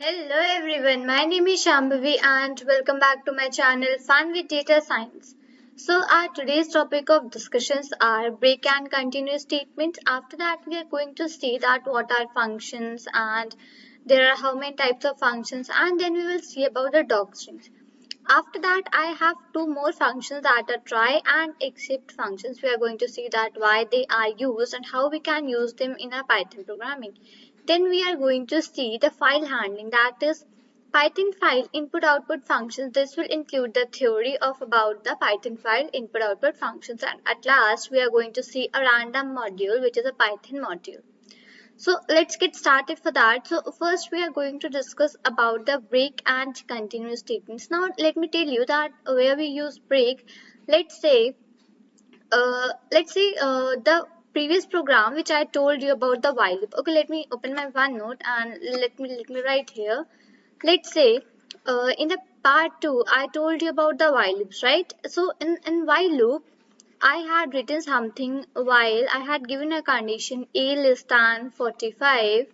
Hello everyone, my name is Shambhavi and welcome back to my channel Fun with Data Science. So our today's topic of discussions are break and continuous statements. After that we are going to see that what are functions and there are how many types of functions, and then we will see about the docstrings. After that, I have two more functions that are try and except functions. We are going to see that why they are used and how we can use them in our Python programming. Then we are going to see the file handling, that is Python file input output functions. This will include the theory of about the Python file input output functions, and at last we are going to see a random module which is a Python module. So let's get started for that. So first we are going to discuss about the break and continuous statements. Now let me tell you that where we use break, let's say the previous program which I told you about the while loop. Okay, let me open my OneNote and let me write here. Let's say in the part 2 I told you about the while loops, right? So in while loop I had written something while I had given a condition a less than 45,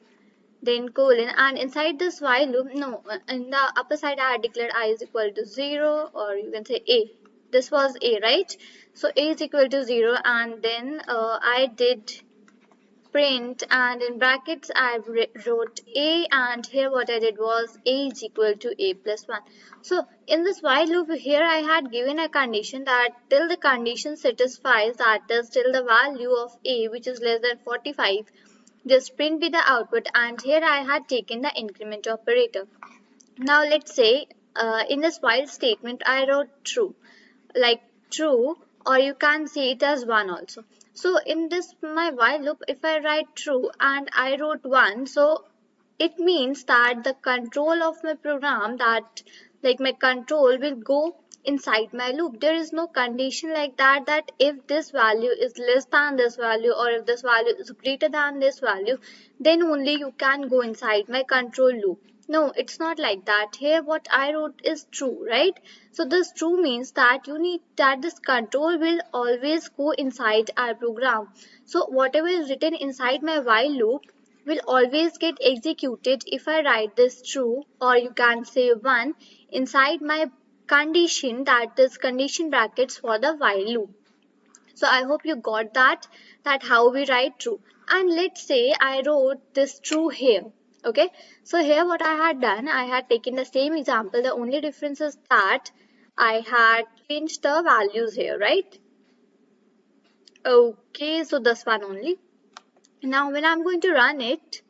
then colon, and inside this while loop, no, in the upper side I had declared I is equal to 0, or you can say a. This was a, right? So a is equal to 0, and then I did print, and in brackets I wrote a, and here what I did was a is equal to a plus 1. So in this while loop here I had given a condition that till the condition satisfies, that is till the value of a which is less than 45, just print with the output, and here I had taken the increment operator. Now let's say in this while statement I wrote true, like true, or you can see it as 1 also. So in this my while loop, if I write true and I wrote 1, so it means that the control of my program, that like my control will go inside my loop. There is no condition like that, that if this value is less than this value or if this value is greater than this value, then only you can go inside my control loop. No, it's not like that. Here what I wrote is true, right? So this true means that you need that this control will always go inside our program. So whatever is written inside my while loop will always get executed if I write this true, or you can say 1 inside my condition, that is condition brackets for the while loop. So I hope you got that how we write true. And let's say I wrote this true here. Okay, so here what I had done, I had taken the same example. The only difference is that I had changed the values here, right? Okay, so this one only. Now when I'm going to run it,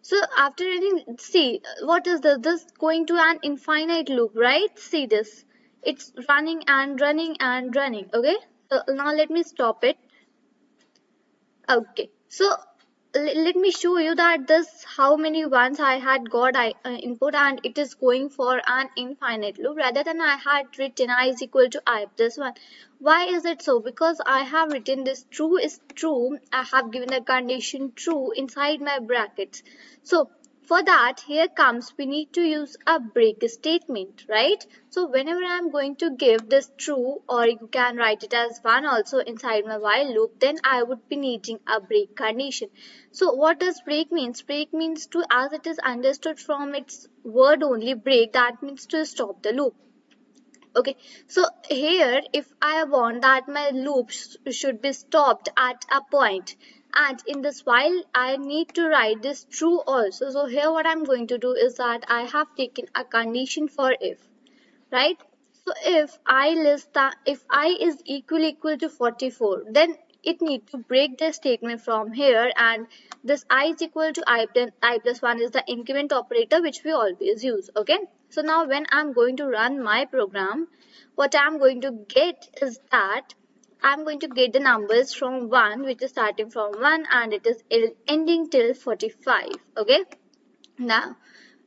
so after running, see what is this? This going to an infinite loop, right? See this. It's running and running and running. Okay. So now let me stop it. Okay. So let me show you that this how many ones I had got input, and it is going for an infinite loop rather than I had written I is equal to I this one. Why is it so? Because I have written this true is true. I have given a condition true inside my brackets. So for that, here comes we need to use a break statement, right? So whenever I'm going to give this true, or you can write it as 1 also inside my while loop, then I would be needing a break condition. So what does break means? Break means to, as it is understood from its word only, break, that means to stop the loop. Okay, so here if I want that my loop should be stopped at a point, and in this while I need to write this true also. So here what I'm going to do is that I have taken a condition for if, right? So if I is equal to 44, then it need to break the statement from here, and this I is equal to I plus 1 is the increment operator which we always use. Okay, so now when I'm going to run my program, what I'm going to get is that I'm going to get the numbers from 1, which is starting from 1 and it is ending till 45. Okay, now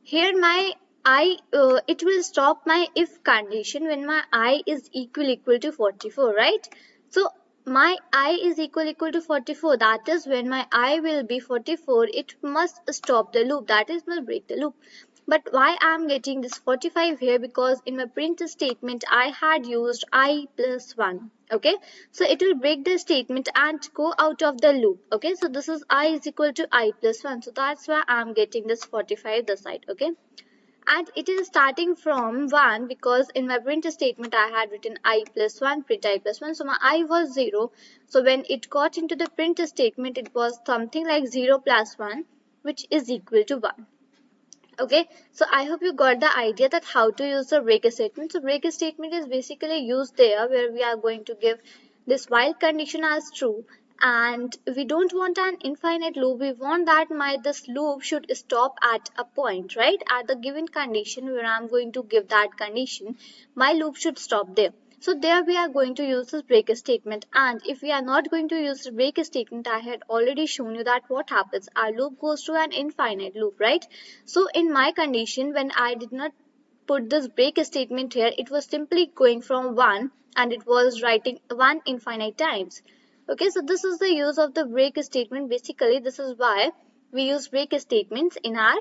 here my it will stop my if condition when my I is equal to 44, right? So my I is equal to 44, that is when my I will be 44, it must stop the loop, that is must break the loop. But why I'm getting this 45 here? Because in my print statement I had used I plus 1. Okay, so it will break the statement and go out of the loop. Okay, so this is I is equal to I plus 1, so that's why I'm getting this 45 this side. Okay, and it is starting from 1 because in my print statement I had written I plus 1, print I plus 1, so my I was 0. So when it got into the print statement, it was something like 0 plus 1, which is equal to 1. Okay, so I hope you got the idea that how to use the break statement. So break statement is basically used there where we are going to give this while condition as true, and we don't want an infinite loop. We want that my this loop should stop at a point, right? At the given condition where I'm going to give that condition, my loop should stop there. So there we are going to use this break statement, and if we are not going to use the break statement, I had already shown you that what happens, our loop goes to an infinite loop, right? So in my condition, when I did not put this break statement here, it was simply going from 1 and it was writing 1 infinite times. Okay, so this is the use of the break statement. Basically, this is why we use break statements in our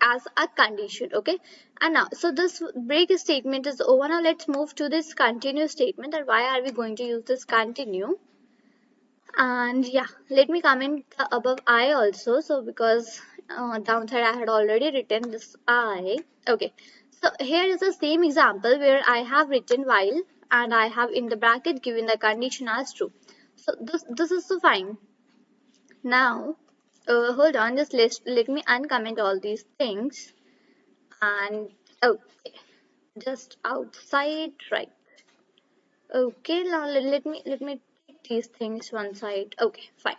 as a condition. Okay, and now so this break statement is over. Now let's move to this continue statement. And why are we going to use this continue? And yeah, let me comment the above I also. So because downside I had already written this I. Okay, so here is the same example where I have written while and I have in the bracket given the condition as true. So this is so fine. Now hold on, just let me uncomment all these things. And okay, just outside, right? Okay, now let me take these things one side. Okay, fine.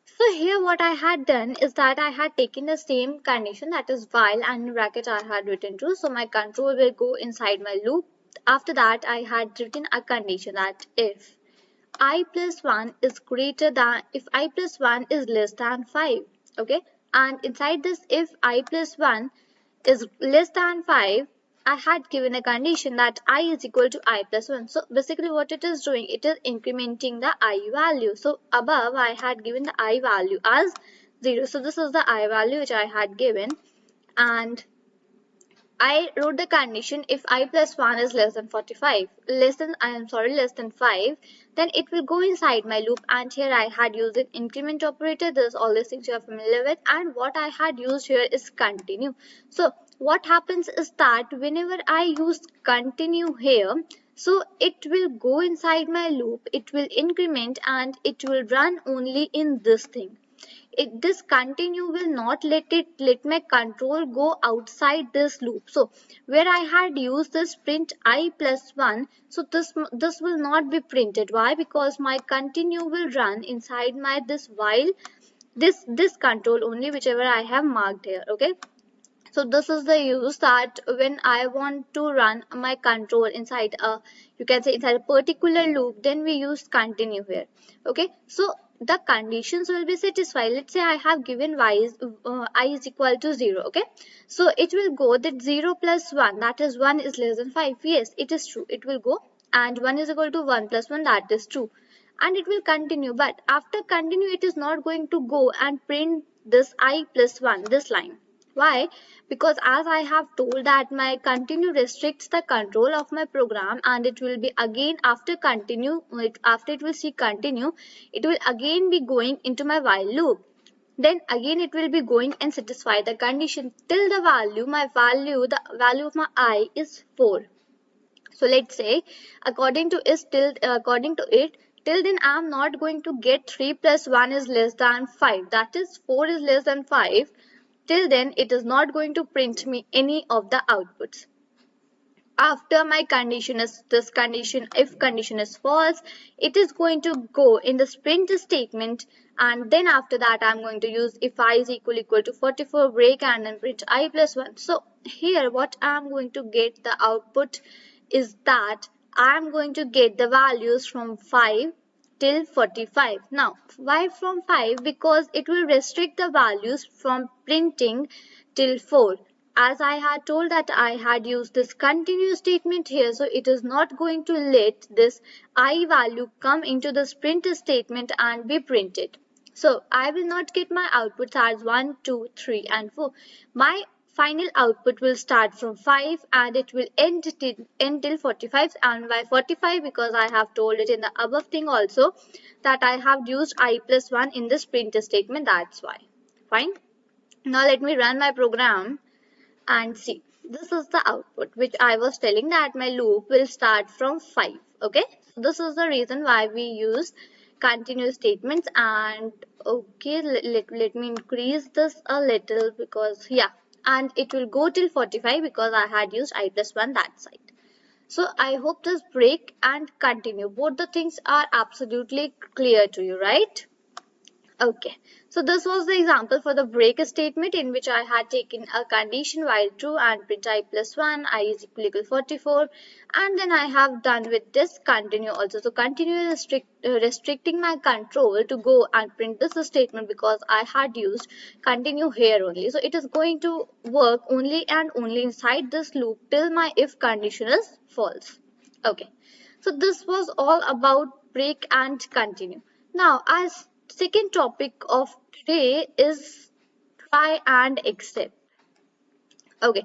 So here what I had done is that I had taken the same condition, that is while, and in bracket I had written true. So my control will go inside my loop. After that I had written a condition that if I plus 1 is greater than, if I plus 1 is less than 5. Okay, and inside this if I plus 1 is less than 5, I had given a condition that I is equal to I plus 1. So basically what it is doing, it is incrementing the I value. So above I had given the I value as 0. So this is the I value which I had given, and I wrote the condition if I plus 1 is less than 45, less than 5, then it will go inside my loop, and here I had used an increment operator. There's all these things you are familiar with, and what I had used here is continue. So what happens is that whenever I use continue here, so it will go inside my loop, it will increment, and it will run only in this thing. This continue will not let my control go outside this loop. So where I had used this print I plus 1, so this will not be printed. Why? Because my continue will run inside my this while this control only, whichever I have marked here. Okay, so this is the use that when I want to run my control inside a, you can say inside a particular loop, then we use continue here. Okay, so the conditions will be satisfied. Let's say I have given y is I is equal to 0. Okay, so it will go that 0 plus 1, that is 1 is less than 5. Yes, it is true, it will go, and 1 is equal to 1 plus 1, that is true, and it will continue. But after continue, it is not going to go and print this I plus 1, this line. Why? Because as I have told that my continue restricts the control of my program, and it will be again after continue, after it will see continue, it will again be going into my while loop. Then again it will be going and satisfy the condition till the value, the value of my I is 4. So let's say according to it, till then I am not going to get 3 plus 1 is less than 5. That is 4 is less than 5. Till then it is not going to print me any of the outputs. After my condition is this condition, if condition is false, it is going to go in the print statement, and then after that I'm going to use if I is equal to 44 break and then print I plus 1. So here what I'm going to get the output is that I'm going to get the values from 5 till 45. Now why from 5? Because it will restrict the values from printing till 4. As I had told that I had used this continue statement here, so it is not going to let this I value come into this print statement and be printed. So I will not get my outputs as 1, 2, 3, and 4. My final output will start from 5 and it will end till 45, and by 45, because I have told it in the above thing also that I have used I plus 1 in this printf statement, that's why. Fine. Now let me run my program and see. This is the output which I was telling that my loop will start from 5. Okay, so this is the reason why we use continuous statements. And okay, let me increase this a little, because yeah, and it will go till 45 because I had used I plus 1 that side. So I hope this break and continue, both the things are absolutely clear to you, right? Okay, so this was the example for the break statement in which I had taken a condition while true and print I plus 1, I is equal 44, and then I have done with this continue also. So continue is restricting my control to go and print this statement because I had used continue here only. So it is going to work only and only inside this loop till my if condition is false. Okay, so this was all about break and continue. Now, as second topic of today is try and except. Okay,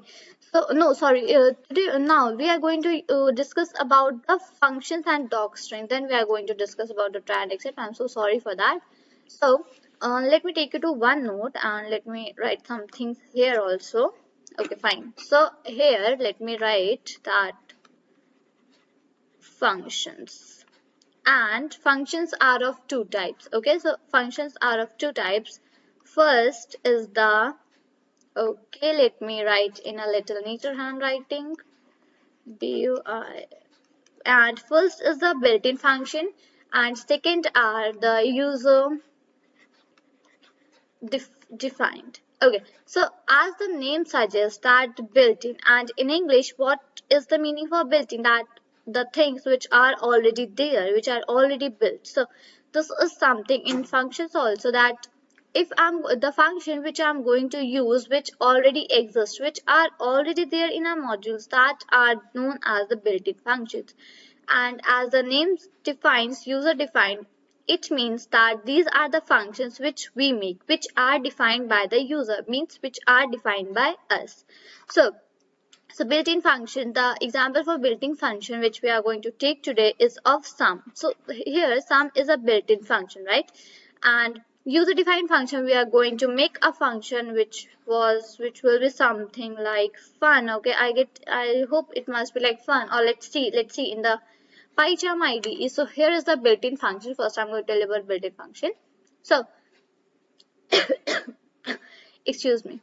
so no, sorry. Today now we are going to discuss about the functions and docstrings. Then we are going to discuss about the try and except. I'm so sorry for that. So let me take you to OneNote and let me write some things here also. Okay, fine. So here let me write that functions. And functions are of two types. Okay, so functions are of two types. First is the, okay, let me write in a little neater handwriting, BUI. And first is the built-in function, and second are the user defined. Okay, so as the name suggests that built-in, and in English what is the meaning for built-in? That the things which are already there, which are already built. So this is something in functions also, that if I'm the function which I'm going to use which already exists, which are already there in our modules, that are known as the built-in functions. And as the name defines, user defined, it means that these are the functions which we make, which are defined by the user, means which are defined by us. So built-in function, the example for built-in function which we are going to take today is of sum. So here sum is a built-in function, right? And user-defined function, we are going to make a function which will be something like fun. Okay, I hope it must be like fun, or let's see in the PyCharm IDE. So here is the built-in function. First I'm going to tell you about built-in function. So excuse me.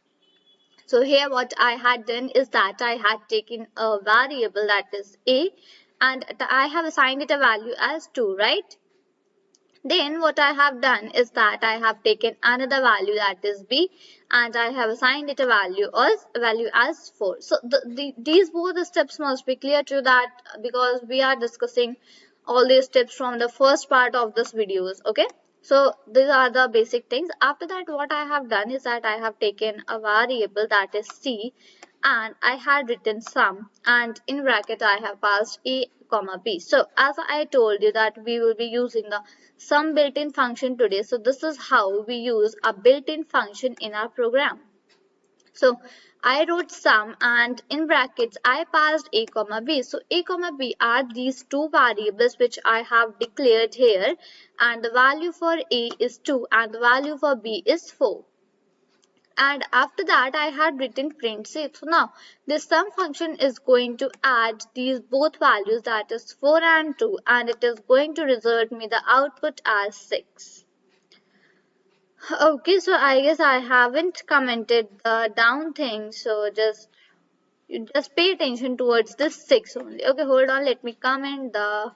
So here what I had done is that I had taken a variable that is a, and I have assigned it a value as 2, right? Then what I have done is that I have taken another value that is b, and I have assigned it a value as 4. So these both the steps must be clear to that, because we are discussing all these steps from the first part of this videos. Okay, so these are the basic things. After that what I have done is that I have taken a variable that is c, and I had written sum, and in bracket I have passed a comma b. So as I told you that we will be using the sum built-in function today. So this is how we use a built-in function in our program. So I wrote sum, and in brackets I passed a comma b. So a comma b are these two variables which I have declared here, and the value for a is 2 and the value for b is 4. And after that I had written print safe. So now this sum function is going to add these both values, that is 4 and 2, and it is going to result me the output as 6. Okay, so I guess I haven't commented the down thing, so you just pay attention towards this 6 only. Okay, hold on, let me comment the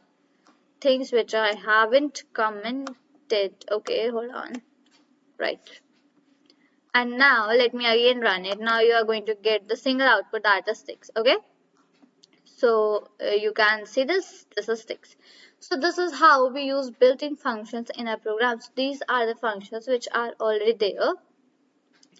things which I haven't commented. Okay, hold on. Right. And now let me again run it. Now you are going to get the single output, that is 6. Okay, so you can see this is 6. So this is how we use built-in functions in our programs. These are the functions which are already there,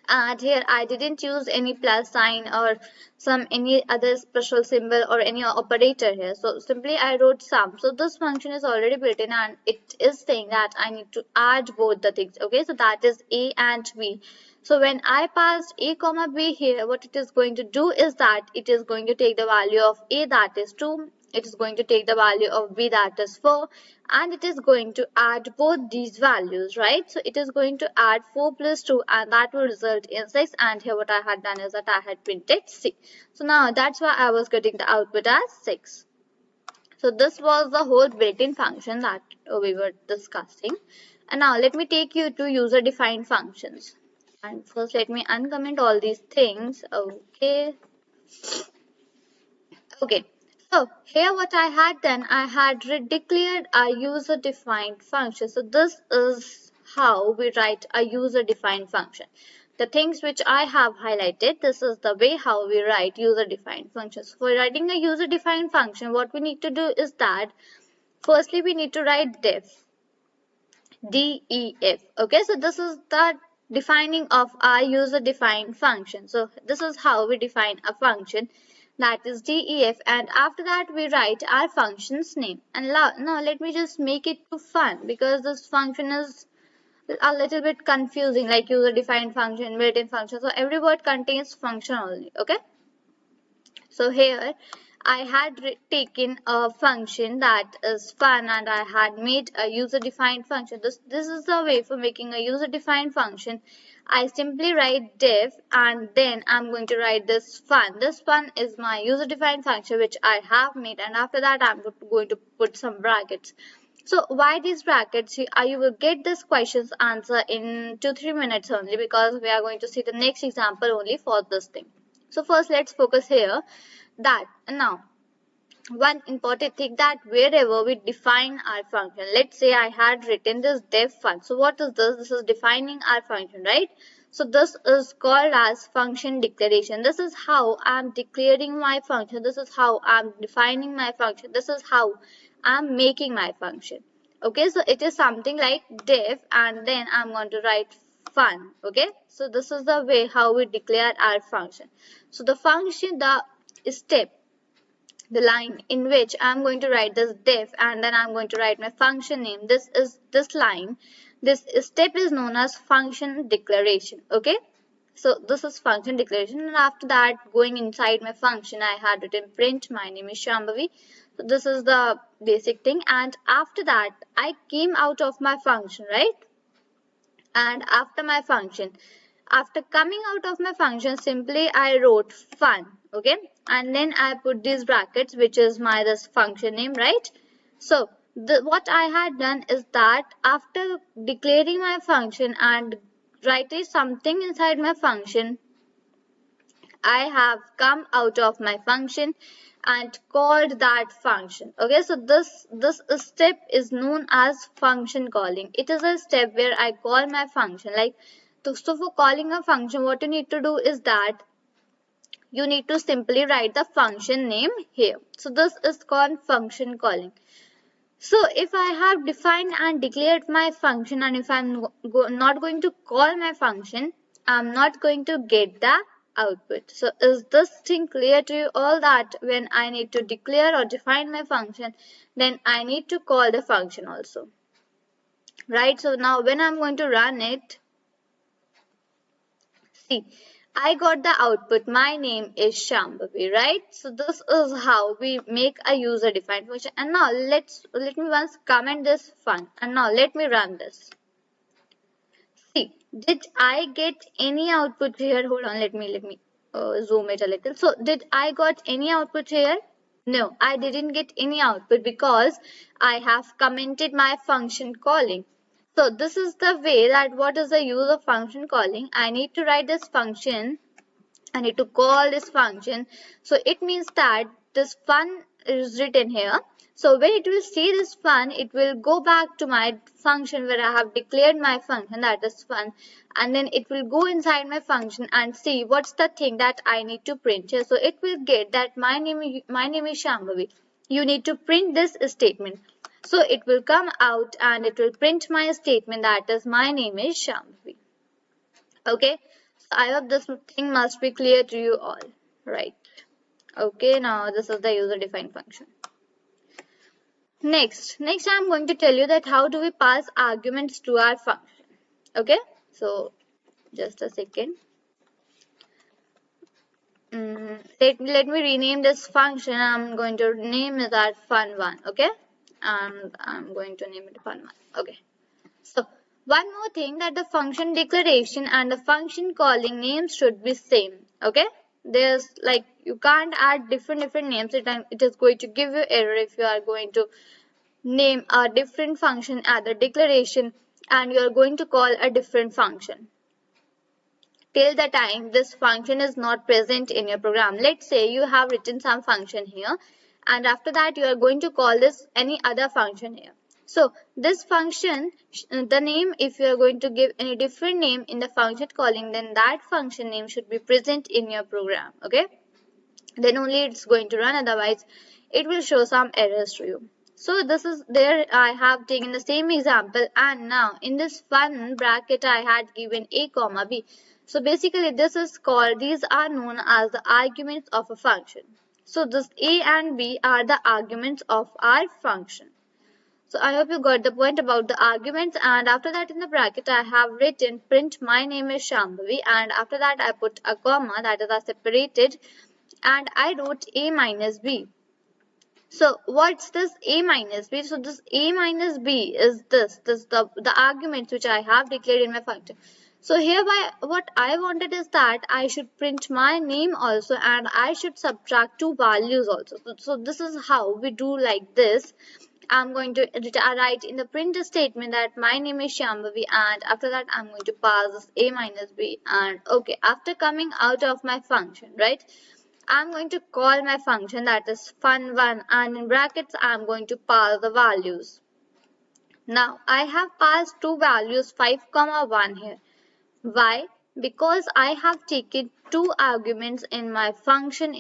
And here I didn't use any plus sign or some any other special symbol or any operator here. So simply I wrote sum. So this function is already built in and it is saying that I need to add both the things. Okay, so that is a and b. So when I passed a comma b here, what it is going to do is that it is going to take the value of a, that is 2. It is going to take the value of b, that is 4, and it is going to add both these values, right? So it is going to add 4 plus 2 and that will result in 6, and here what I had done is that I had printed C. So now that's why I was getting the output as 6. So this was the whole built-in function that we were discussing. And now let me take you to user-defined functions. And first let me uncomment all these things. Okay. Okay, so here what I had done, I had declared a user-defined function. So this is how we write a user-defined function. The things which I have highlighted, this is the way how we write user-defined functions. For writing a user-defined function, what we need to do is that firstly we need to write def. Okay, so this is the defining of our user defined function. So this is how we define a function, that is def, and after that we write our function's name. And now let me just make it to fun, because this function is a little bit confusing, like user defined function, built-in function. So every word contains function only. Okay, so here I had taken a function that is fun and I had made a user-defined function. This is the way for making a user-defined function. I simply write def and then I'm going to write this fun. This fun is my user-defined function which I have made, and after that I'm going to put some brackets. So why these brackets? You will get this question's answer in 2-3 minutes only, because we are going to see the next example only for this thing. So first let's focus here that now one important thing, that wherever we define our function, let's say I had written this def fun. So what is this? This is defining our function, right? So this is called as function declaration. This is how I'm declaring my function. This is how I'm defining my function. This is how I'm making my function. Okay, so it is something like def and then I'm going to write fun. Okay, so this is the way how we declare our function. So the function, the step, the line in which I'm going to write this def and then I'm going to write my function name, this is this line, this step is known as function declaration. Okay, so this is function declaration, and after that going inside my function I had written print my name is Shambhavi. So this is the basic thing, and after that I came out of my function, right? And after my function, after coming out of my function, simply I wrote fun. Okay, and then I put these brackets, which is my this function name, right? So what I had done is that after declaring my function and writing something inside my function, I have come out of my function and called that function. Okay, so this step is known as function calling. It is a step where I call my function. Like, so for calling a function, what you need to do is that you need to simply write the function name here. So this is called function calling. So if I have defined and declared my function, and if I'm not going to call my function, I'm not going to get the output. So is this thing clear to you all, that when I need to declare or define my function, then I need to call the function also, right? So now when I'm going to run it, see, I got the output. My name is Shambhavi, right? So this is how we make a user-defined function. And now let me once comment this fun. And now let me run this. See, did I get any output here? Hold on, let me zoom it a little. So did I got any output here? No, I didn't get any output because I have commented my function calling. So this is the way that what is the use of function calling. I need to write this function. I need to call this function. So it means that this fun is written here. So when it will see this fun, it will go back to my function where I have declared my function, that is fun. And then it will go inside my function and see what's the thing that I need to print here. So it will get that my name is Shambhavi. You need to print this statement. So it will come out and it will print my statement, that is my name is Shambhavi. Okay, So I hope this thing must be clear to you all, right? Okay, now this is the user-defined function. Next I'm going to tell you that how do we pass arguments to our function. Okay, so just a second. Let me rename this function. I'm going to name it that fun1. Okay, and I'm going to name it fun1. Okay, so one more thing, that the function declaration and the function calling names should be same. Okay, there's like you can't add different names. It is going to give you error if you are going to name a different function at the declaration and you are going to call a different function till the time this function is not present in your program. Let's say you have written some function here and after that you are going to call this any other function here. So this function, the name, if you are going to give any different name in the function calling, then that function name should be present in your program. Okay, then only it's going to run, otherwise it will show some errors to you. So this is there I have taken the same example, and now in this fun bracket I had given a comma b. So basically this is called, these are known as the arguments of a function. So this a and b are the arguments of our function. So I hope you got the point about the arguments, and after that in the bracket I have written print my name is Shambhavi, and after that I put a comma, that is I separated, and I wrote a minus b. So what's this a minus b? So this a minus b is the arguments which I have declared in my function. So hereby what I wanted is that I should print my name also and I should subtract two values also. So this is how we do like this. I'm going to write in the print statement that my name is Shambhavi, and after that I'm going to pass this a minus b, and okay, after coming out of my function, right, I'm going to call my function, that is fun1, and in brackets I'm going to pass the values. Now I have passed two values 5, 1 here. Why? Because I have taken two arguments in my function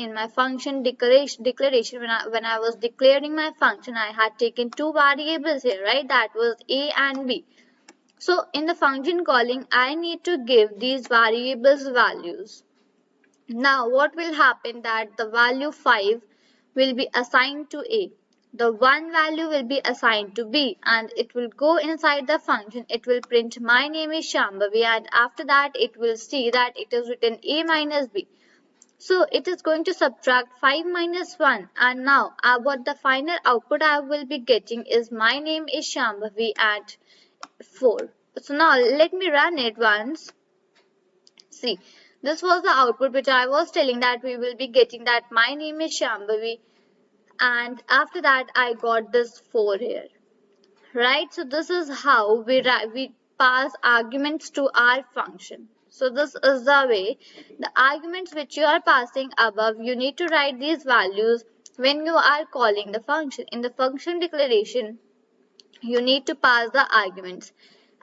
declaration when I was declaring my function, I had taken two variables here, right? That was a and b. So in the function calling I need to give these variables values. Now what will happen, that the value 5 will be assigned to A. The 1 value will be assigned to B, and it will go inside the function. It will print my name is Shambhavi, and after that it will see that it is written A minus B. So it is going to subtract 5 minus 1, and now what the final output I will be getting is my name is Shambhavi at 4. So now let me run it once. See, this was the output which I was telling that we will be getting, that my name is Shambhavi, and after that I got this 4 here, right? So this is how we pass arguments to our function. So this is the way. The arguments which you are passing above, you need to write these values when you are calling the function. In the function declaration, you need to pass the arguments,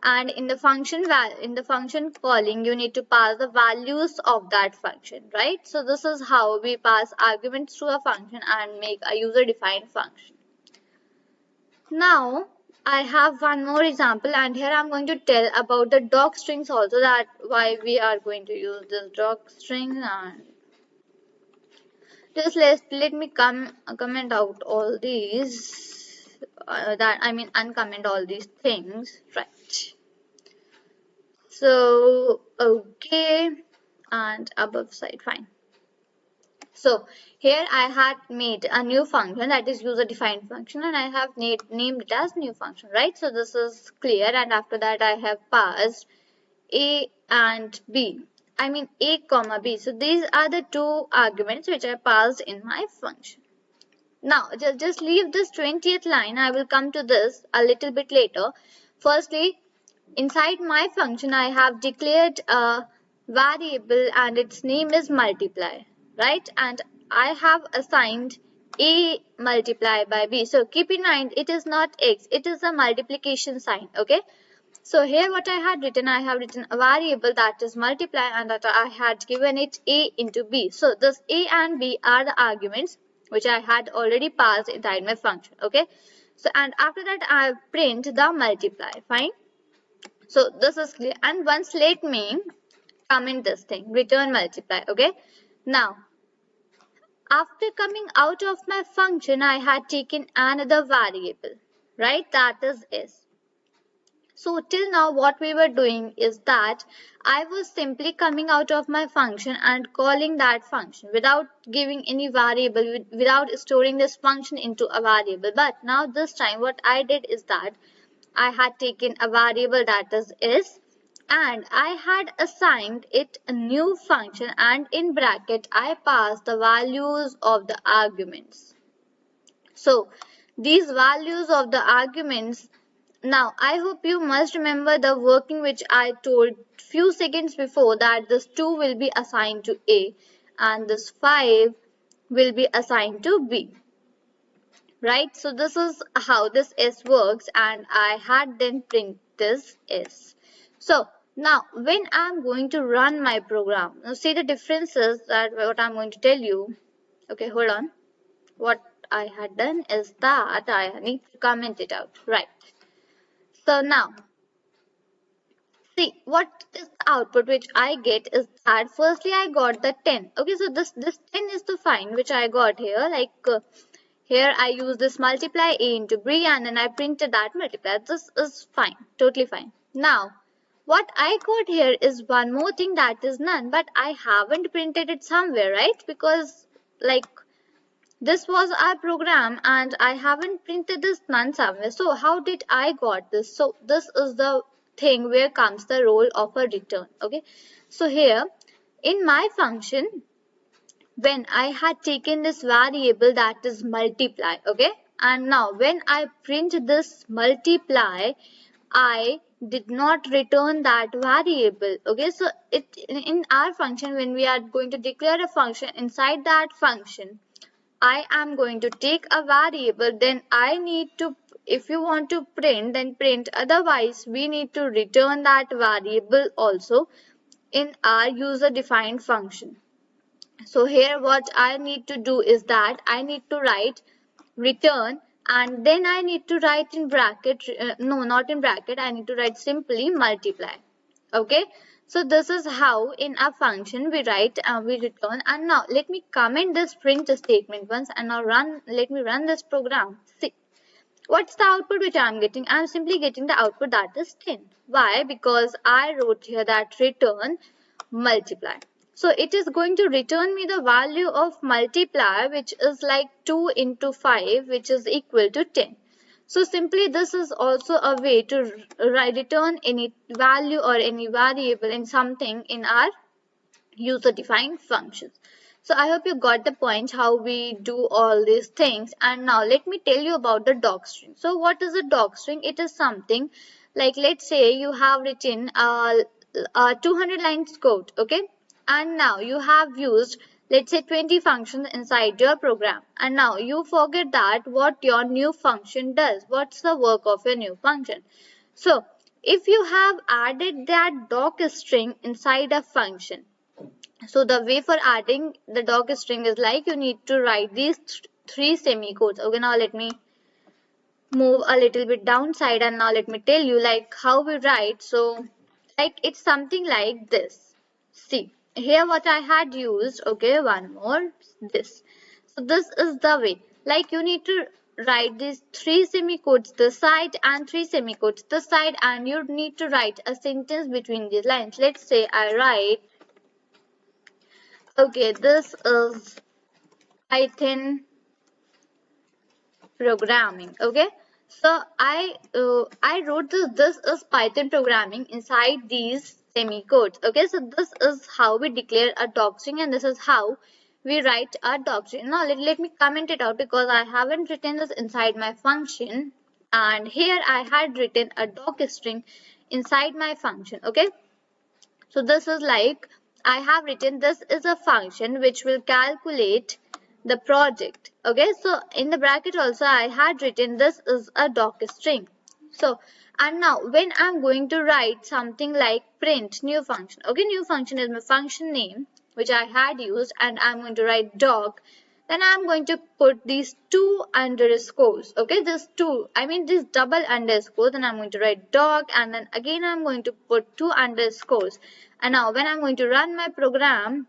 and in the function calling you need to pass the values of that function, right? So this is how we pass arguments to a function and make a user defined function. Now I have one more example, and here I'm going to tell about the docstrings also, that why we are going to use this docstring. And just let me comment out all these, that I mean uncomment all these things, right? So okay, and above side, fine. So here I had made a new function, that is user defined function, and I have named it as new function, right? So this is clear, and after that I have passed a and b, I mean a comma b. So these are the two arguments which I passed in my function. Now just leave this 20th line, I will come to this a little bit later. Firstly, inside my function I have declared a variable and its name is multiply, right? And I have assigned a multiply by b. So keep in mind, it is not x, it is a multiplication sign. Okay, so here what I have written a variable that is multiply, and that I had given it a into b. So this a and b are the arguments which I had already passed inside my function. Okay, so and after that I print the multiply. Fine. So this is clear, and once let me comment this thing, return multiply. Okay, now after coming out of my function, I had taken another variable, right? That is s. So till now what we were doing is that I was simply coming out of my function and calling that function without giving any variable, without storing this function into a variable. But now this time what I did is that I had taken a variable that is s, and I had assigned it a new function, and in bracket I passed the values of the arguments. So these values of the arguments, now I hope you must remember the working which I told few seconds before, that this 2 will be assigned to A and this 5 will be assigned to B. Right? So this is how this S works, and I had then print this S. So now when I'm going to run my program, now see the differences that what I'm going to tell you. Okay, hold on. What I had done is that I need to comment it out. Right. So now see what is the output which I get is that firstly I got the 10. Okay, so this 10 is the find which I got here. Like here I use this multiply A into B, and then I printed that multiply. This is fine, totally fine. Now what I got here is one more thing, that is none, but I haven't printed it somewhere, right? Because like this was our program and I haven't printed this none somewhere. So how did I got this? So this is the thing where comes the role of a return. Okay, so here in my function, when I had taken this variable that is multiply, okay, and now when I print this multiply, I did not return that variable. Okay, so it in our function, when we are going to declare a function, inside that function I am going to take a variable, then I need to, if you want to print, then print, otherwise we need to return that variable also in our user defined function. So here what I need to do is that I need to write return, and then I need to write in bracket, no, not in bracket, I need to write simply multiply. Okay, so this is how in a function we write, we return. And now let me comment this print statement once, and now let me run this program. See what's the output which I'm getting. I'm simply getting the output that is 10. Why? Because I wrote here that return multiply. So it is going to return me the value of multiply, which is like 2 into 5, which is equal to 10. So simply this is also a way to return any value or any variable in something in our user-defined functions. So I hope you got the point how we do all these things. And now let me tell you about the docstring. So what is a docstring? It is something like, let's say you have written a 200 lines code, okay, and now you have used, let's say, 20 functions inside your program, and now you forget that what your new function does, what's the work of your new function. So if you have added that docstring inside a function, so the way for adding the docstring is like you need to write these three semicolons. Okay, now let me move a little bit downside, and now let me tell you like how we write. So like it's something like this. See here what I had used. Okay, one more, this. So this is the way, like you need to write these three semicolons this side and three semicolons this side, and you need to write a sentence between these lines. Let's say I write, okay, this is Python programming. Okay, so I wrote this is Python programming inside these semicolons. Okay, so this is how we declare a docstring, and this is how we write a docstring. Now let me comment it out, because I haven't written this inside my function, and here I had written a docstring inside my function. Okay, so this is like I have written, this is a function which will calculate the project. Okay, so in the bracket also I had written this is a docstring. So and now when I'm going to write something like print new function, okay, new function is my function name which I had used, and I'm going to write doc. then I'm going to put these two underscores. Okay, this two, I mean this double underscore, then I'm going to write dog, and then again I'm going to put two underscores. And now when I'm going to run my program,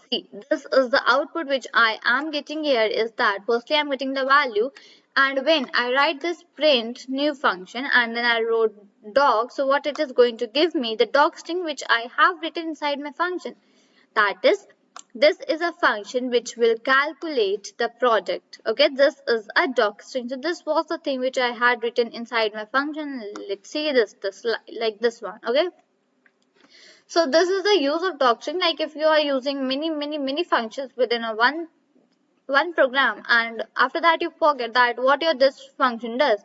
see, this is the output which I am getting here is that firstly I'm getting the value, and when I write this print new function and then I wrote dog, so what it is going to give me, the dog string which I have written inside my function. That is, this is a function which will calculate the product. Okay, this is a docstring. So this was the thing which I had written inside my function. Let's see this like this one. Okay. So this is the use of docstring. Like if you are using many functions within a one program, and after that you forget that what your this function does.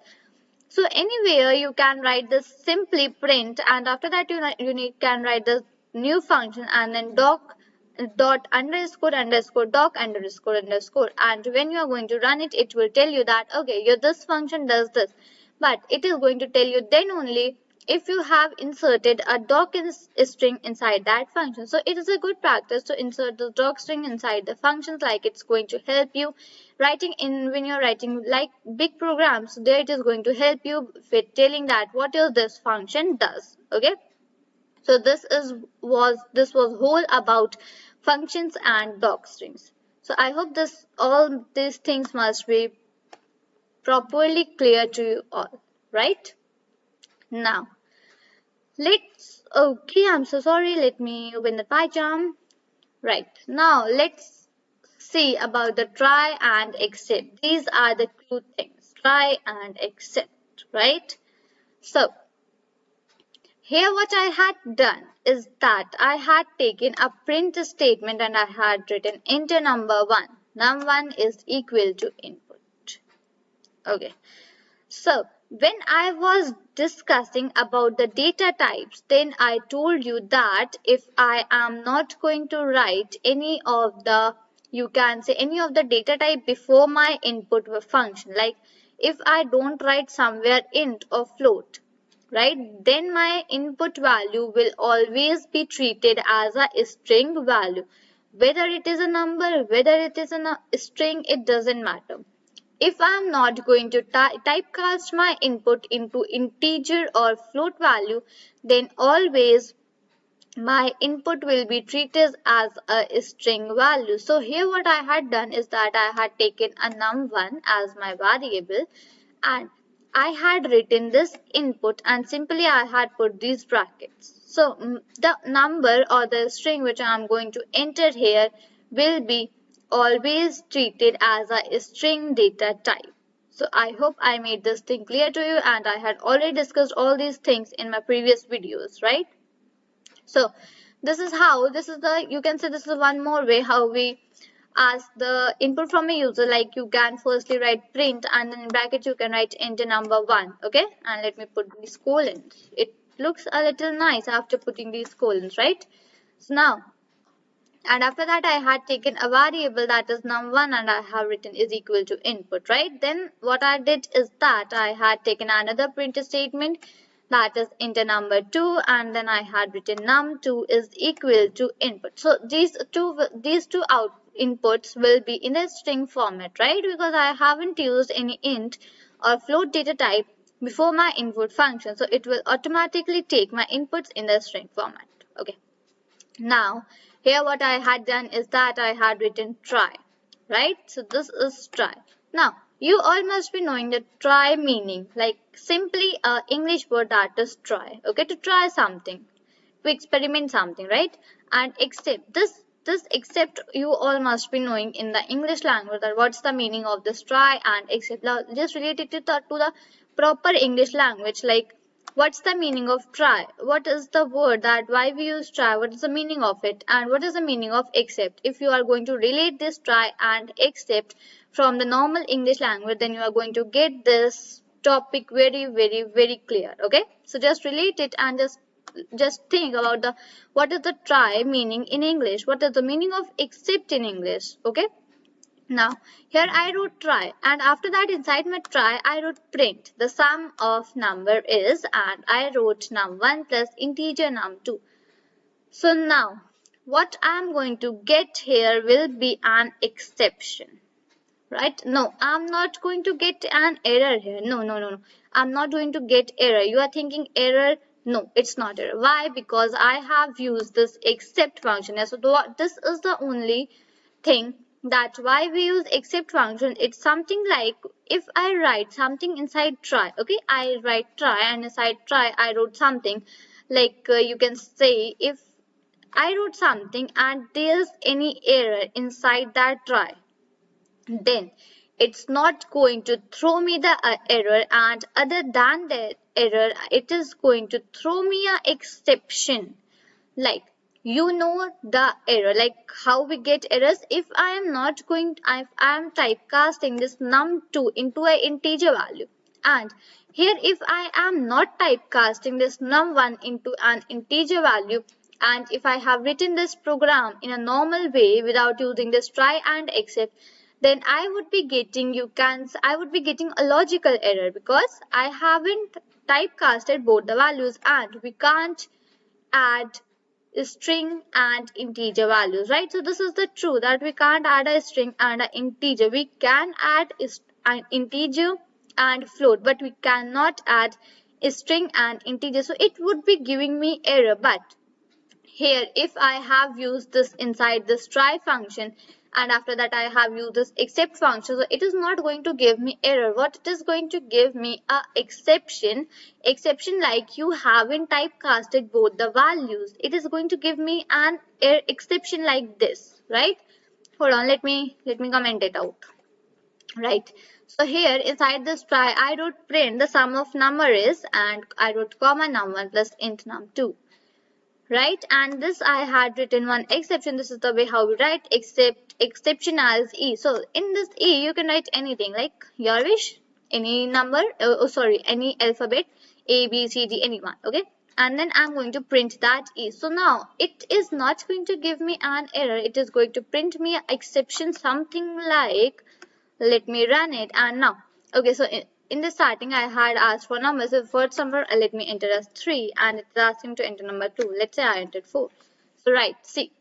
So anywhere you can write this simply print, and after that you can write this new function and then doc dot underscore underscore doc underscore underscore, and when you are going to run it, it will tell you that okay, your this function does this, but it is going to tell you then only if you have inserted a doc string inside that function. So it is a good practice to insert the doc string inside the functions, like it's going to help you writing in when you're writing like big programs. There it is going to help you with telling that what is this function does. Okay, so this was whole about functions and docstrings. So I hope this all these things must be properly clear to you all, right? Now okay, I'm so sorry, let me open the PyCharm. Right, now let's see about the try and except. These are the two things, try and except, right? So here what I had done is that I had taken a print statement and I had written enter number1. Num1 is equal to input. Okay. So when I was discussing about the data types, then I told you that if I am not going to write any of the, you can say any of the data type before my input function, like if I don't write somewhere int or float, right, then my input value will always be treated as a string value. Whether it is a number, whether it is a string, it doesn't matter. If I am not going to typecast my input into integer or float value, then always my input will be treated as a string value. So here what I had done is that I had taken a num1 as my variable, and I had written this input, and simply I had put these brackets. So the number or the string which I am going to enter here will be always treated as a string data type. So I hope I made this thing clear to you, and I had already discussed all these things in my previous videos, right? So this is how, this is the, you can say this is one more way how we ask the input from a user. Like you can firstly write print and then in bracket you can write enter number1. Okay, and let me put these colons. It looks a little nice after putting these colons, right? So now, and after that I had taken a variable that is num1 and I have written is equal to input, right? Then what I did is that I had taken another print statement that is enter number2, and then I had written num2 is equal to input. So these two inputs will be in a string format, right? Because I haven't used any int or float data type before my input function, so it will automatically take my inputs in the string format. Okay. Now, here what I had done is that I had written try, right? So this is try. Now, you all must be knowing the try meaning, like simply a English word that is try, okay, to try something, to experiment something, right? And except this except you all must be knowing in the English language that what's the meaning of this try and except. Now, just relate it to the proper English language, like what's the meaning of try? What is the word that why we use try? What is the meaning of it? And what is the meaning of except? If you are going to relate this try and except from the normal English language, then you are going to get this topic very clear. Okay, so just relate it and just think about the what is the try meaning in English, what is the meaning of except in English. Okay, now here I wrote try, and after that inside my try I wrote print the sum of number is, and I wrote num1 plus integer num2. So now what I'm going to get here will be an exception. Right? No, I'm not going to get an error here. No. I'm not going to get error. You are thinking error. No, it's not error. Why? Because I have used this except function. So this is the only thing that why we use except function. It's something like if I write something inside try. Okay, I write try and inside try I wrote something like you can say if I wrote something and there's any error inside that try, then it's not going to throw me the error, and other than the error it is going to throw me a exception. Like the error, like how we get errors if I am not going if I am typecasting this num2 into an integer value, and here if I am not typecasting this num1 into an integer value, and if I have written this program in a normal way without using this try and except, then I would be getting I would be getting a logical error because I haven't typecasted both the values, and we can't add string and integer values, right? So this is the true that we can't add a string and an integer. We can add an integer and float, but we cannot add a string and integer. So it would be giving me error. But here if I have used this inside this try function, and after that I have used this except function, so it is not going to give me error. What it is going to give me a exception like you haven't typecasted both the values. It is going to give me an exception like this, right? Hold on, let me comment it out. Right, so here inside this try I wrote print the sum of number is, and I wrote comma num1 plus int num2, right? And this I had written one exception. This is the way how we write exception as e. So in this e you can write anything like your wish, any number, any alphabet, a b c d, anyone. Okay, and then I'm going to print that e. So now it is not going to give me an error. It is going to print me an exception, something like, let me run it. And now, okay, so in the starting I had asked for numbers. So first number let me enter as 3, and it's asking to enter number 2. Let's say I entered 4. So right, see,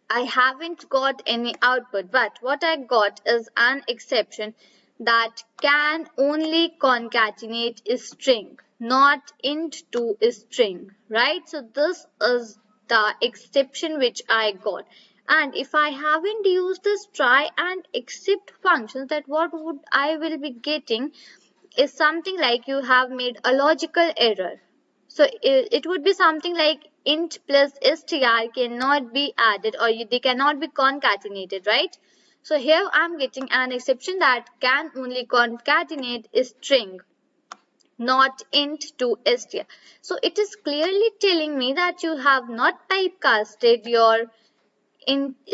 I haven't got any output, but what I got is an exception that can only concatenate a string, not int to a string, right? So this is the exception which I got. And if I haven't used this try and except functions, that what would I will be getting is something like you have made a logical error. So it would be something like int plus str cannot be added, or they cannot be concatenated, right? So here I'm getting an exception that can only concatenate a string, not int to str. So it is clearly telling me that you have not typecasted your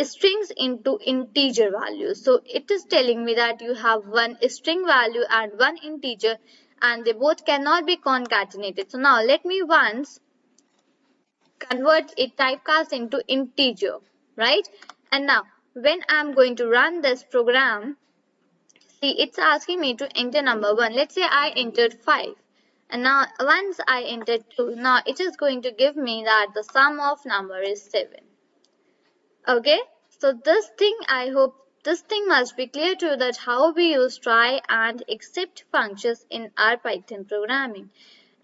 strings into integer values. So it is telling me that you have one string value and one integer, and they both cannot be concatenated. So now let me once convert it typecast into integer, right? And now when I'm going to run this program, see, it's asking me to enter number 1. Let's say I entered 5. And now once I entered 2, now it is going to give me that the sum of number is 7. Okay, so this thing, I hope this thing must be clear to you, that how we use try and except functions in our Python programming.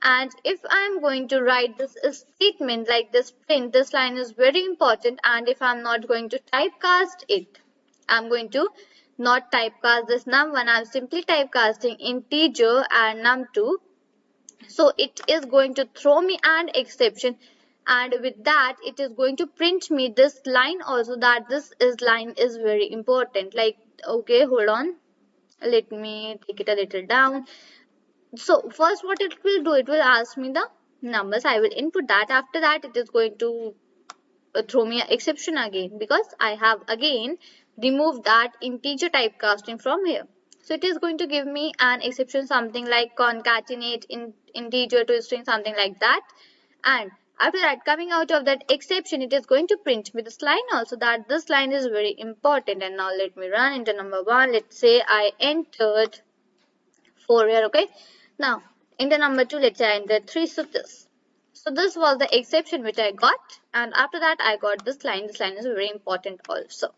And if I'm going to write this statement like this print, this line is very important, and if I'm not going to typecast it, I'm going to not typecast this num1, I'm simply typecasting integer and num2. So it is going to throw me an exception, and with that it is going to print me this line also, that line is very important. Like, okay, hold on, let me take it a little down. So first what it will do, it will ask me the numbers, I will input that. After that it is going to throw me an exception again, because I have again removed that integer typecasting from here. So it is going to give me an exception, something like concatenate in integer to string, something like that. And after that, coming out of that exception, it is going to print me this line also, that this line is very important. And now let me run into number 1. Let's say I entered 4 here. Okay, now enter number 2. Let's say I entered 3. So this was the exception which I got, and after that I got this line. This line is very important also,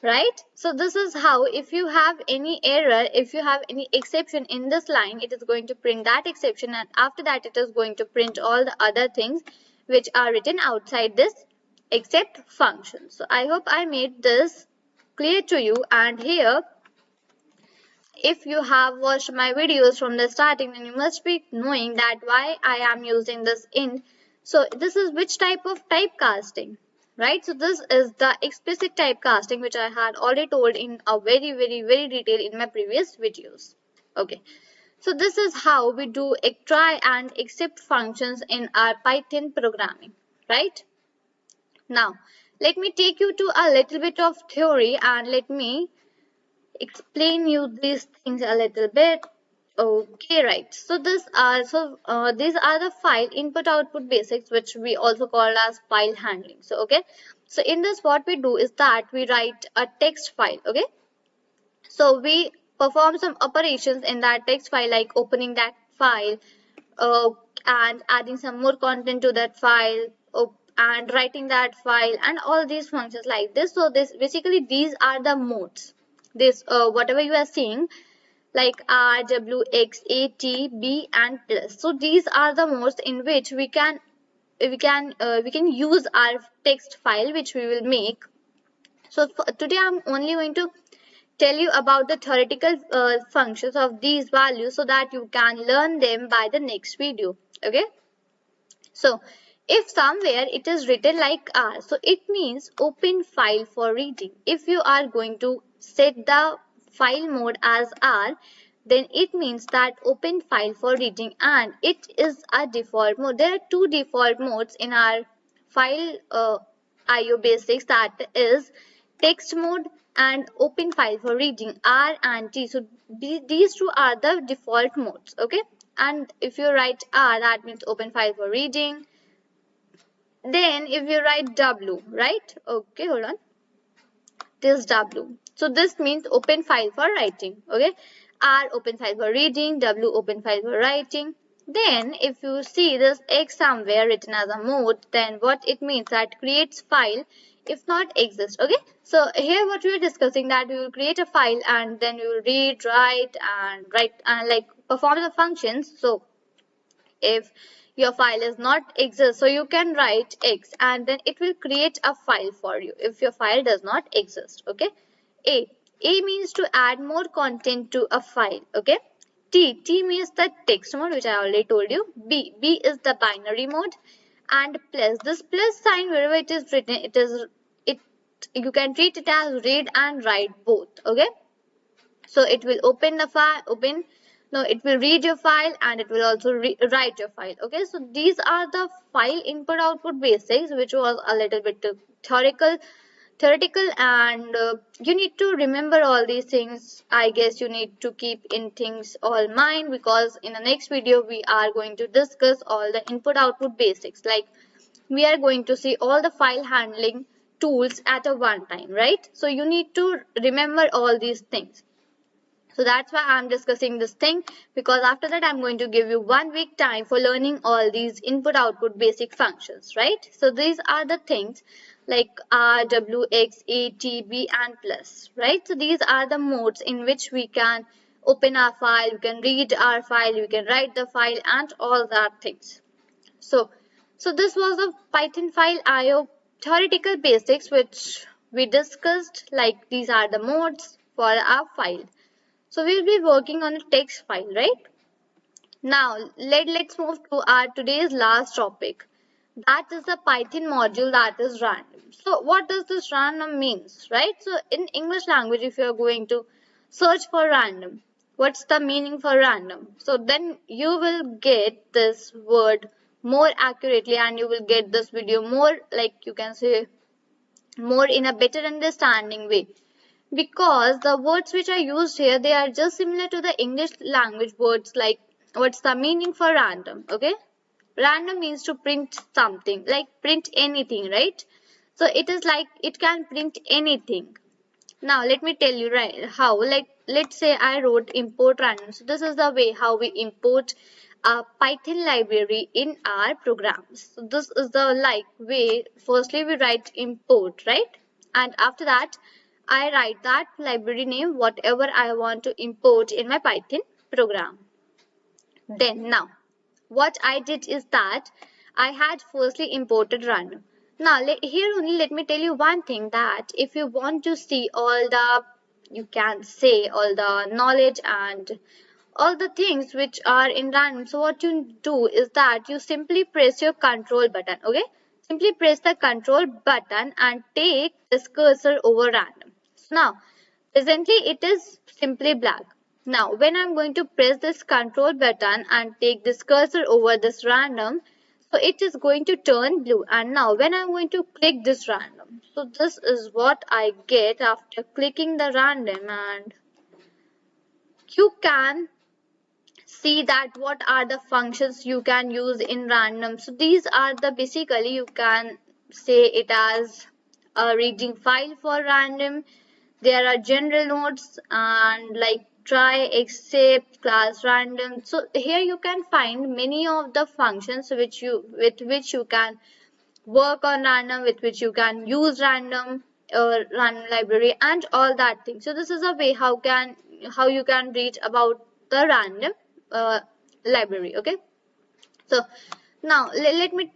right? So this is how, if you have any error, if you have any exception in this line, it is going to print that exception, and after that it is going to print all the other things which are written outside this except function. So I hope I made this clear to you. And here, if you have watched my videos from the starting, then you must be knowing that why I am using this int. So this is which type of typecasting, right? So this is the explicit typecasting, which I had already told in a very detail in my previous videos. Okay, so this is how we do try and except functions in our Python programming, right? Now let me take you to a little bit of theory and let me explain you these things a little bit. Okay, right. So these are the file input output basics, which we also call as file handling. So okay, so in this what we do is that we write a text file. Okay, so we perform some operations in that text file, like opening that file, uh, and adding some more content to that file, and writing that file, and all these functions like this. So this basically, these are the modes. This whatever you are seeing, like R, W, X, A, T, B, and plus. So these are the modes in which we can use our text file, which we will make. So today I'm only going to tell you about the theoretical functions of these values, so that you can learn them by the next video. Okay, so if somewhere it is written like R, so it means open file for reading. If you are going to set the file mode as R, then it means that open file for reading, and it is a default mode. There are two default modes in our file IO basics, that is text mode and open file for reading, R and T. So these two are the default modes. Okay, and if you write R, that means open file for reading. Then if you write W, right? Okay, hold on. This W. So this means open file for writing. Okay, R open file for reading, W open file for writing. Then if you see this X somewhere written as a mode, then what it means, that creates file if not exist. Okay, so here what we are discussing, that we will create a file and then we will read, write, and like perform the functions. So if your file is not exist, so you can write X and then it will create a file for you if your file does not exist. Okay, a means to add more content to a file. Okay, T means the text mode, which I already told you. B is the binary mode, and plus, this plus sign, wherever it is written, it you can treat it as read and write both. Okay, so it will open the file, it will read your file, and it will also write your file. Okay, so these are the file input output basics, which was a little bit theoretical, and you need to remember all these things. I guess you need to keep in things all mind, because in the next video we are going to discuss all the input output basics. Like, we are going to see all the file handling tools at a one time, right? So you need to remember all these things. So that's why I'm discussing this thing, because after that I'm going to give you 1 week time for learning all these input output basic functions, right? So these are the things like R, W, X, A, T, B, and plus, right? So these are the modes in which we can open our file, we can read our file, we can write the file, and all that things. So this was the Python file IO theoretical basics, which we discussed. Like, these are the modes for our file. So we'll be working on a text file, right? Now let's move to our today's last topic. That is the Python module, that is random. So what does this random means, right? So in English language, if you are going to search for random, what's the meaning for random? So then you will get this word more accurately, and you will get this video more, like you can say, more in a better understanding way, because the words which are used here, they are just similar to the English language words. Like, what's the meaning for random? Okay, random means to print something, like print anything, right? So it is like it can print anything. Now let me tell you, right, how. Like, let's say I wrote import random. So this is the way how we import a Python library in our programs. So this is the way. Firstly, we write import, right? And after that, I write that library name, whatever I want to import in my Python program. Then now, what I did is that I had firstly imported random. Now here only let me tell you one thing, that if you want to see all the, you can say, all the knowledge and all the things which are in random, so what you do is that you simply press your control button. Okay, simply press the control button and take this cursor over random. So now presently it is simply black. Now when I'm going to press this control button and take this cursor over this random, so it is going to turn blue. And now when I'm going to click this random, so this is what I get after clicking the random. And you can see that what are the functions you can use in random. So these are the, basically you can say it as a reading file for random. There are general nodes and like try, except, class random. So here you can find many of the functions with which you can work on random, with which you can use random library and all that thing. So this is a way how you can read about the random uh, library. Okay, so now let me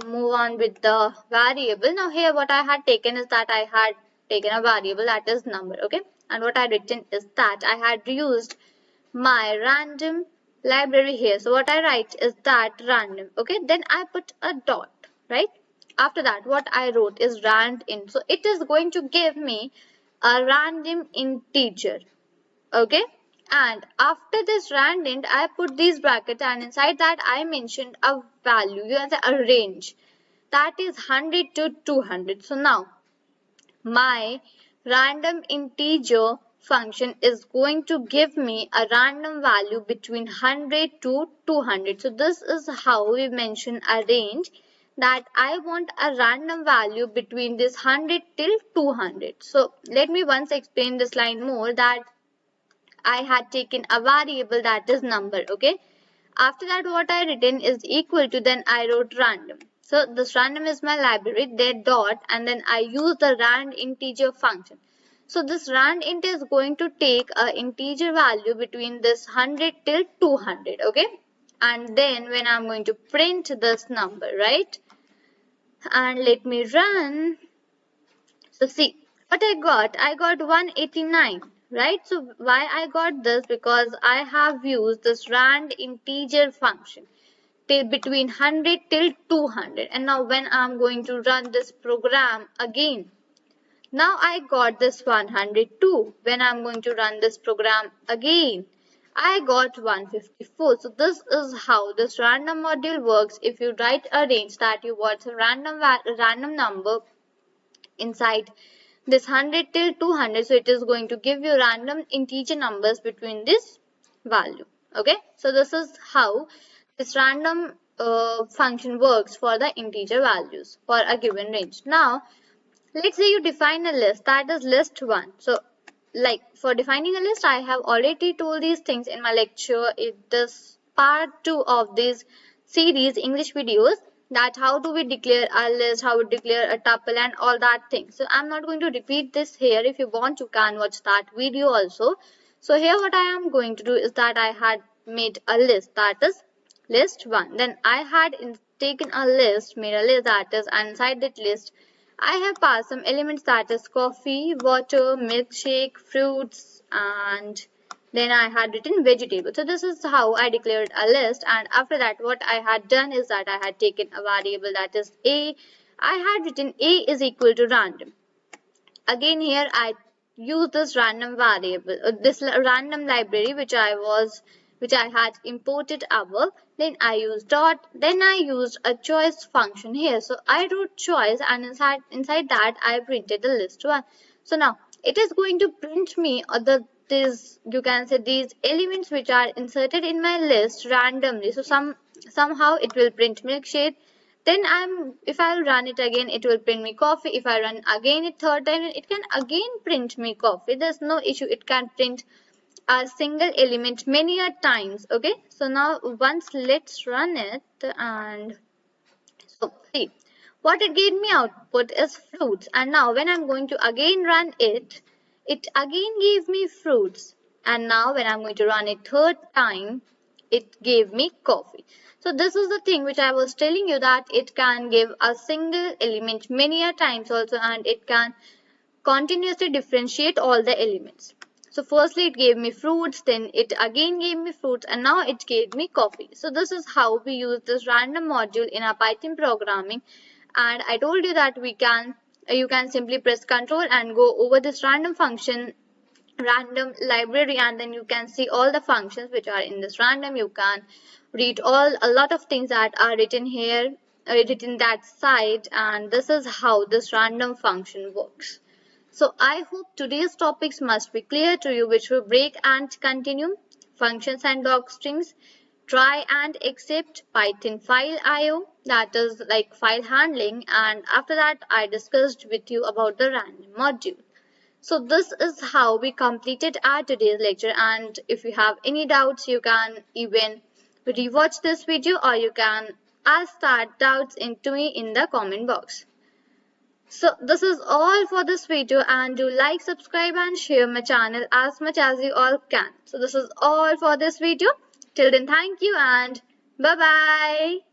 move on with the variable. Now here what I had taken is that I had taken a variable that is number. Okay, and what I written is that I had used my random library here. So what I write is that random. Okay, then I put a dot, right? After that what I wrote is rand int. So it is going to give me a random integer. Okay, and after this rand int I put these brackets, and inside that I mentioned a value, you can say a range, that is 100 to 200. So now my random integer function is going to give me a random value between 100 to 200. So this is how we mention a range, that I want a random value between this 100 till 200. So let me once explain this line more, that I had taken a variable that is number. Okay, after that what I written is equal to, then I wrote random. So this random is my library, there dot, and then I use the rand integer function. So this rand int is going to take a integer value between this 100 till 200. Okay, and then when I'm going to print this number, right, and let me run. So see what I got. I got 189, right? So why I got this? Because I have used this rand integer function till between 100 till 200. And now when I'm going to run this program again, now I got this 102. When I'm going to run this program again, I got 154. So this is how this random module works. If you write a range that you want a random number inside this 100 till 200, so it is going to give you random integer numbers between this value. Okay, so this is how this random function works for the integer values for a given range. Now let's say you define a list, that is list 1. So like for defining a list, I have already told these things in my lecture in this part 2 of this series English videos, that how do we declare a list, how we declare a tuple and all that thing. So I'm not going to repeat this here. If you want, you can watch that video also. So here what I am going to do is that I had made a list, that is list 1. Then I had taken a list, made a list, that is, and inside that list I have passed some elements, that is coffee, water, milkshake, fruits, and then I had written vegetable. So this is how I declared a list. And after that what I had done is that I had taken a variable, that is a. I had written a is equal to random. Again here I use this random variable, this random library which I had imported above. Then I used dot, then I used a choice function here. So I wrote choice, and inside that I printed the list 1. So now it is going to print me these, you can say, these elements which are inserted in my list randomly. So somehow it will print milkshake. Then if I'll run it again, it will print me coffee. If I run again it third time, it can again print me coffee. There's no issue, it can print a single element many a times. Okay, so now once let's run it, and so see what it gave me output is fruits, and now when I'm going to again run it, it again gave me fruits, and now when I'm going to run it third time, it gave me coffee. So this is the thing which I was telling you, that it can give a single element many a times also, and it can continuously differentiate all the elements. So firstly it gave me fruits, then it again gave me fruits, and now it gave me coffee. So this is how we use this random module in our Python programming. And I told you that you can simply press Ctrl and go over this random function, random library, and then you can see all the functions which are in this random. You can read a lot of things that are written here, written that side, and this is how this random function works. So I hope today's topics must be clear to you, which will break and continue, functions and docstrings, try and accept, Python file IO, that is like file handling, and after that I discussed with you about the random module. So this is how we completed our today's lecture, and if you have any doubts you can even rewatch this video, or you can ask that doubts into me in the comment box. So this is all for this video, and do like, subscribe and share my channel as much as you all can. So this is all for this video. Till then, thank you and bye bye.